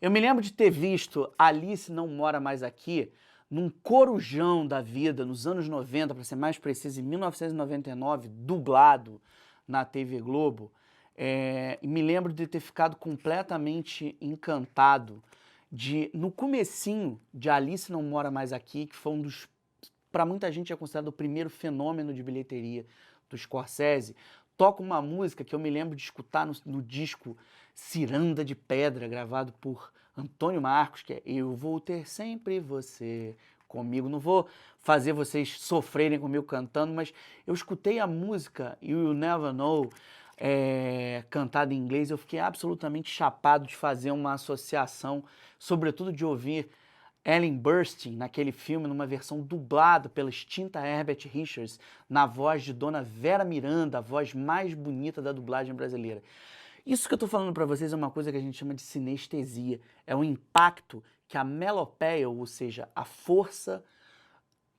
Eu me lembro de ter visto Alice Não Mora Mais Aqui num corujão da vida, nos anos 90, para ser mais preciso, em 1999, dublado na TV Globo. E me lembro de ter ficado completamente encantado no comecinho de Alice Não Mora Mais Aqui, que foi um dos, para muita gente é considerado o primeiro fenômeno de bilheteria do Scorsese, toca uma música que eu me lembro de escutar no disco Ciranda de Pedra, gravado por Antônio Marcos, que é Eu Vou Ter Sempre Você Comigo. Não vou fazer vocês sofrerem comigo cantando, mas eu escutei a música You Never Know, cantada em inglês, eu fiquei absolutamente chapado de fazer uma associação, sobretudo de ouvir Ellen Burstyn naquele filme, numa versão dublada pela extinta Herbert Richards, na voz de Dona Vera Miranda, a voz mais bonita da dublagem brasileira. Isso que eu estou falando para vocês é uma coisa que a gente chama de sinestesia. É um impacto que a melopeia, ou seja, a força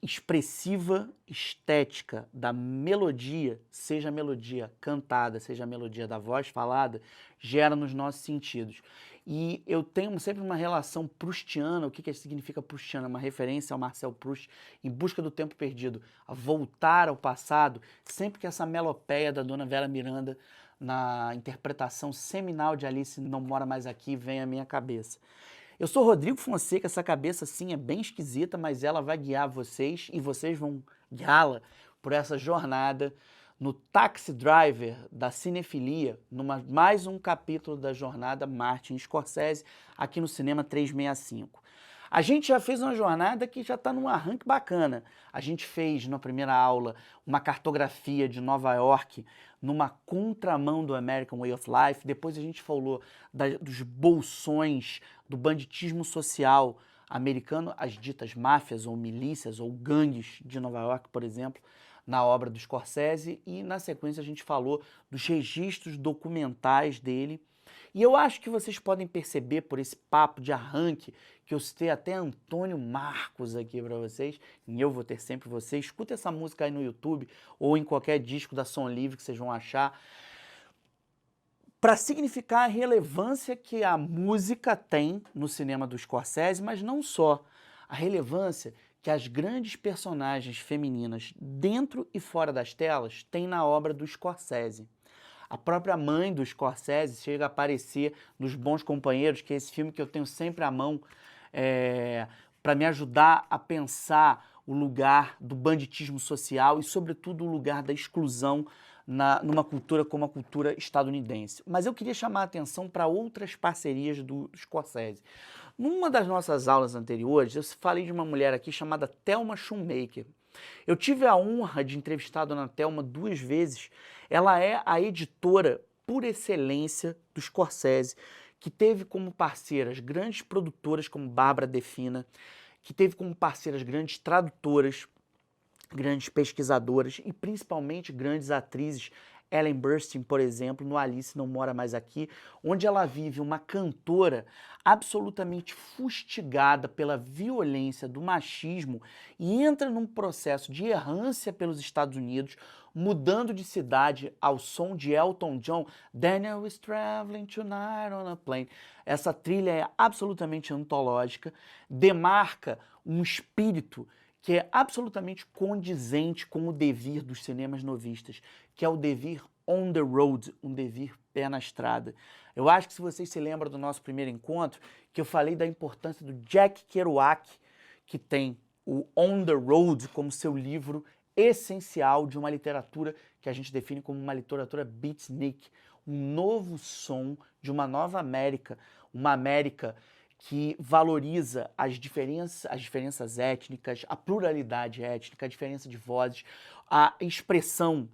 expressiva estética da melodia, seja a melodia cantada, seja a melodia da voz falada, gera nos nossos sentidos. E eu tenho sempre uma relação proustiana. O que significa proustiana? Uma referência ao Marcel Proust, Em Busca do Tempo Perdido, a voltar ao passado, sempre que essa melopeia da Dona Vera Miranda na interpretação seminal de Alice Não Mora Mais Aqui vem à minha cabeça. Eu sou Rodrigo Fonseca, essa cabeça sim é bem esquisita, mas ela vai guiar vocês e vocês vão guiá-la por essa jornada no Taxi Driver da cinefilia, mais um capítulo da jornada Martin Scorsese aqui no Cinema 365. A gente já fez uma jornada que já está num arranque bacana. A gente fez, na primeira aula, uma cartografia de Nova York numa contramão do American Way of Life. Depois a gente falou dos bolsões, do banditismo social americano, as ditas máfias ou milícias ou gangues de Nova York, por exemplo, na obra do Scorsese. E, na sequência, a gente falou dos registros documentais dele. E eu acho que vocês podem perceber por esse papo de arranque que eu citei até Antônio Marcos aqui para vocês, e Eu Vou Ter Sempre Você. Escuta essa música aí no YouTube ou em qualquer disco da Som Livre que vocês vão achar, para significar a relevância que a música tem no cinema do Scorsese, mas não só. A relevância que as grandes personagens femininas dentro e fora das telas têm na obra do Scorsese. A própria mãe do Scorsese chega a aparecer nos Bons Companheiros, que é esse filme que eu tenho sempre à mão para me ajudar a pensar o lugar do banditismo social e, sobretudo, o lugar da exclusão numa cultura como a cultura estadunidense. Mas eu queria chamar a atenção para outras parcerias do Scorsese. Numa das nossas aulas anteriores, eu falei de uma mulher aqui chamada Thelma Schoonmaker. Eu tive a honra de entrevistar a dona Thelma 2 vezes. Ela é a editora por excelência do Scorsese, que teve como parceiras grandes produtoras como Bárbara Defina, que teve como parceiras grandes tradutoras, grandes pesquisadoras e principalmente grandes atrizes. Ellen Burstyn, por exemplo, no Alice Não Mora Mais Aqui, onde ela vive uma cantora absolutamente fustigada pela violência do machismo e entra num processo de errância pelos Estados Unidos, mudando de cidade ao som de Elton John, Daniel is traveling tonight on a plane. Essa trilha é absolutamente antológica, demarca um espírito que é absolutamente condizente com o devir dos cinemas novistas, que é o devir on the road, um devir pé na estrada. Eu acho que se vocês se lembram do nosso primeiro encontro, que eu falei da importância do Jack Kerouac, que tem o On the Road como seu livro essencial de uma literatura que a gente define como uma literatura beatnik, um novo som de uma nova América, uma América que valoriza as diferenças étnicas, a pluralidade étnica, a diferença de vozes, a expressão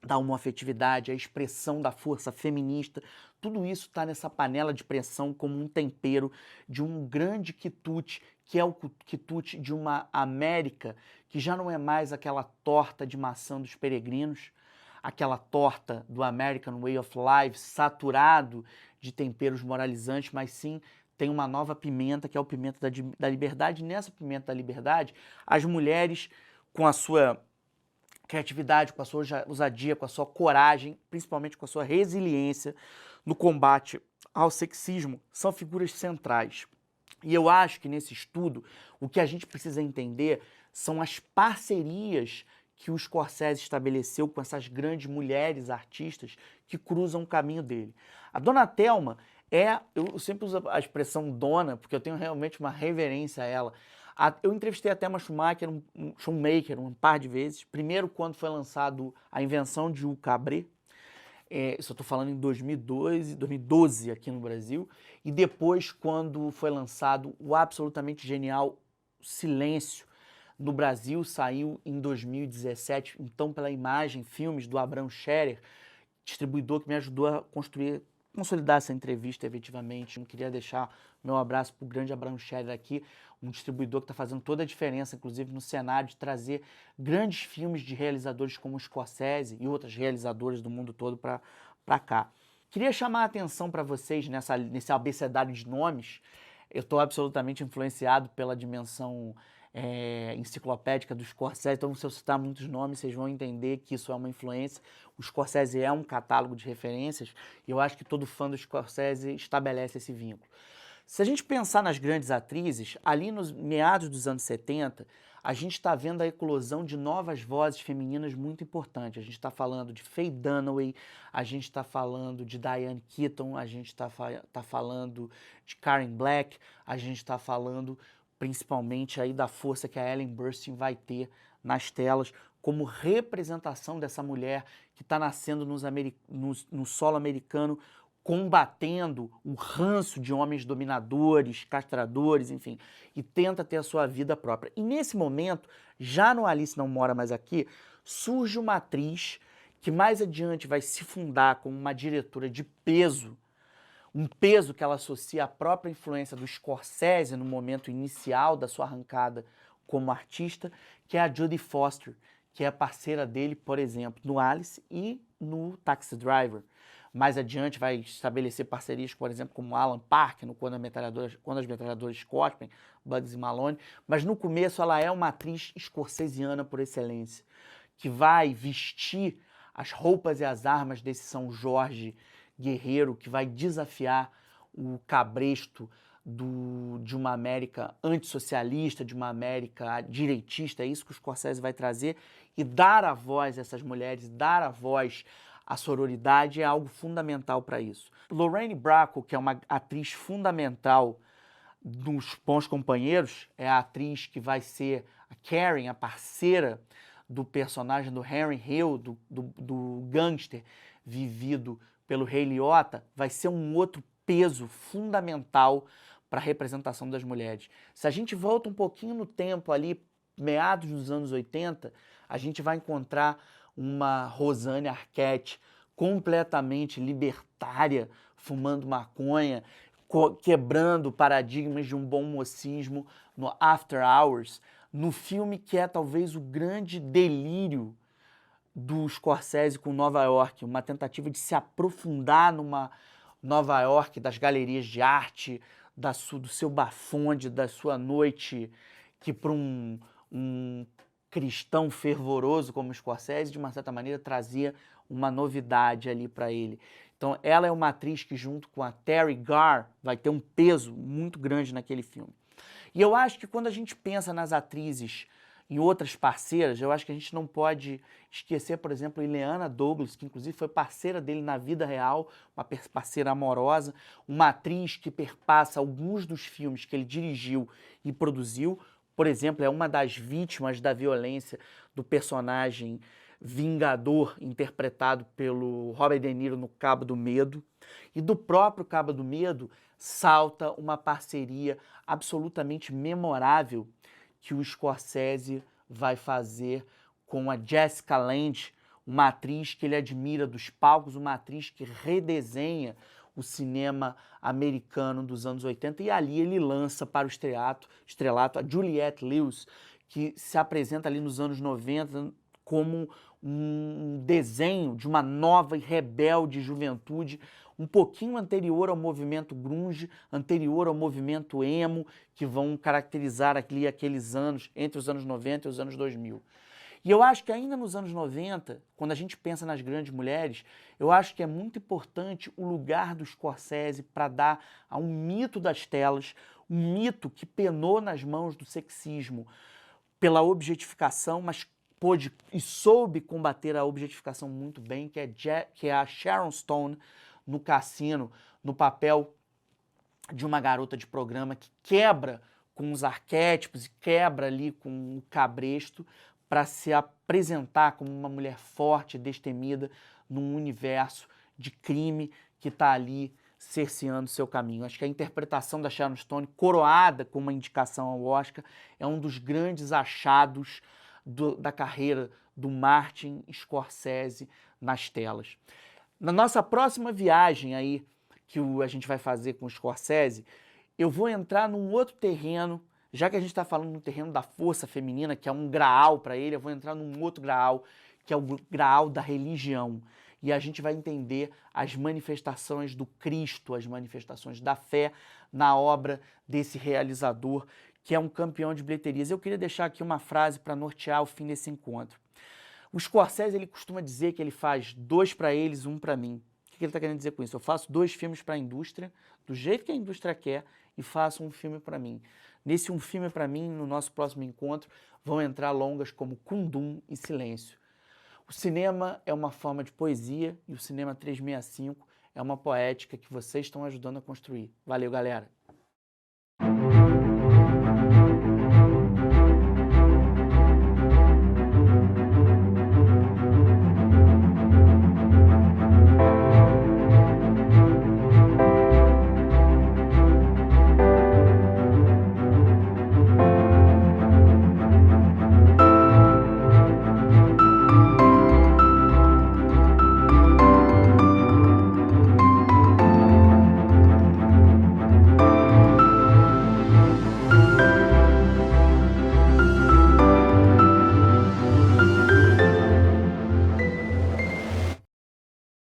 da homoafetividade, a expressão da força feminista. Tudo isso está nessa panela de pressão como um tempero de um grande quitute, que é o quitute de uma América que já não é mais aquela torta de maçã dos peregrinos, aquela torta do American Way of Life saturado de temperos moralizantes, mas sim tem uma nova pimenta, que é o pimenta da liberdade. E nessa pimenta da liberdade, as mulheres, com a sua criatividade, com a sua ousadia, com a sua coragem, principalmente com a sua resiliência no combate ao sexismo são figuras centrais. E eu acho que nesse estudo, o que a gente precisa entender são as parcerias que o Scorsese estabeleceu com essas grandes mulheres artistas que cruzam o caminho dele. A Dona Thelma eu sempre uso a expressão dona, porque eu tenho realmente uma reverência a ela. Eu entrevistei a Thelma Schumacher, um par de vezes. Primeiro, quando foi lançado A Invenção de Hugo Cabret, isso eu estou falando em 2012 aqui no Brasil, e depois quando foi lançado o absolutamente genial Silêncio, no Brasil, saiu em 2017, então pela Imagem Filmes, do Abraham Scherer, distribuidor que me ajudou a consolidar essa entrevista efetivamente. Eu queria deixar meu abraço para o grande Abraham Scherer aqui, um distribuidor que está fazendo toda a diferença, inclusive no cenário, de trazer grandes filmes de realizadores como o Scorsese e outras realizadoras do mundo todo para cá. Queria chamar a atenção para vocês nesse abecedário de nomes. Eu estou absolutamente influenciado pela dimensão enciclopédica do Scorsese, então se eu citar muitos nomes, vocês vão entender que isso é uma influência. O Scorsese é um catálogo de referências e eu acho que todo fã do Scorsese estabelece esse vínculo. Se a gente pensar nas grandes atrizes, ali nos meados dos anos 70, a gente está vendo a eclosão de novas vozes femininas muito importantes. A gente está falando de Faye Dunaway, a gente está falando de Diane Keaton, a gente está falando de Karen Black, a gente está falando principalmente aí da força que a Ellen Burstyn vai ter nas telas como representação dessa mulher que está nascendo no solo americano, combatendo o ranço de homens dominadores, castradores, enfim, e tenta ter a sua vida própria. E nesse momento, já no Alice Não Mora Mais Aqui, surge uma atriz que mais adiante vai se fundar como uma diretora de peso, um peso que ela associa à própria influência do Scorsese no momento inicial da sua arrancada como artista, que é a Jodie Foster, que é parceira dele, por exemplo, no Alice e no Taxi Driver. Mais adiante vai estabelecer parcerias, por exemplo, como Alan Parker, no Quando as Metralhadoras Cospem, Bugsy Malone, mas no começo ela é uma atriz scorsesiana por excelência, que vai vestir as roupas e as armas desse São Jorge guerreiro, que vai desafiar o cabresto de uma América antissocialista, de uma América direitista. É isso que o Scorsese vai trazer, e dar a voz a essas mulheres, dar a voz à sororidade é algo fundamental para isso. Lorraine Bracco, que é uma atriz fundamental dos Bons Companheiros, é a atriz que vai ser a Karen, a parceira do personagem do Henry Hill, do gangster vivido pelo Ray Liotta, vai ser um outro peso fundamental para a representação das mulheres. Se a gente volta um pouquinho no tempo ali, meados dos anos 80, a gente vai encontrar uma Rosanne Arquette completamente libertária, fumando maconha, quebrando paradigmas de um bom mocismo no After Hours, no filme que é talvez o grande delírio do Scorsese com Nova York, uma tentativa de se aprofundar numa Nova York das galerias de arte, do seu bafonde, da sua noite, que para um cristão fervoroso como Scorsese, de uma certa maneira, trazia uma novidade ali para ele. Então, ela é uma atriz que, junto com a Terry Garr, vai ter um peso muito grande naquele filme. E eu acho que quando a gente pensa nas atrizes em outras parceiras, eu acho que a gente não pode esquecer, por exemplo, Ileana Douglas, que inclusive foi parceira dele na vida real, uma parceira amorosa, uma atriz que perpassa alguns dos filmes que ele dirigiu e produziu. Por exemplo, é uma das vítimas da violência do personagem Vingador, interpretado pelo Robert De Niro no Cabo do Medo. E do próprio Cabo do Medo salta uma parceria absolutamente memorável que o Scorsese vai fazer com a Jessica Lange, uma atriz que ele admira dos palcos, uma atriz que redesenha o cinema americano dos anos 80, e ali ele lança para o estrelato a Juliette Lewis, que se apresenta ali nos anos 90 como um desenho de uma nova e rebelde juventude, um pouquinho anterior ao movimento grunge, anterior ao movimento emo, que vão caracterizar aqueles anos, entre os anos 90 e os anos 2000. E eu acho que ainda nos anos 90, quando a gente pensa nas grandes mulheres, eu acho que é muito importante o lugar do Scorsese para dar a um mito das telas, um mito que penou nas mãos do sexismo pela objetificação, mas pôde e soube combater a objetificação muito bem, que é a Sharon Stone no Cassino, no papel de uma garota de programa que quebra com os arquétipos e quebra ali com o cabresto para se apresentar como uma mulher forte, destemida, num universo de crime que está ali cerceando seu caminho. Acho que a interpretação da Sharon Stone, coroada com uma indicação ao Oscar, é um dos grandes achados da carreira do Martin Scorsese nas telas. Na nossa próxima viagem aí, que a gente vai fazer com o Scorsese, eu vou entrar num outro terreno, já que a gente está falando no terreno da força feminina, que é um graal para ele, eu vou entrar num outro graal, que é o graal da religião. E a gente vai entender as manifestações do Cristo, as manifestações da fé na obra desse realizador, que é um campeão de bilheterias. Eu queria deixar aqui uma frase para nortear o fim desse encontro. O Scorsese, ele costuma dizer que ele faz 2 para eles, 1 para mim. O que ele está querendo dizer com isso? Eu faço 2 filmes para a indústria, do jeito que a indústria quer, e faço um filme para mim. Nesse um filme para mim, no nosso próximo encontro, vão entrar longas como Kundum e Silêncio. O cinema é uma forma de poesia e o Cinema 365 é uma poética que vocês estão ajudando a construir. Valeu, galera!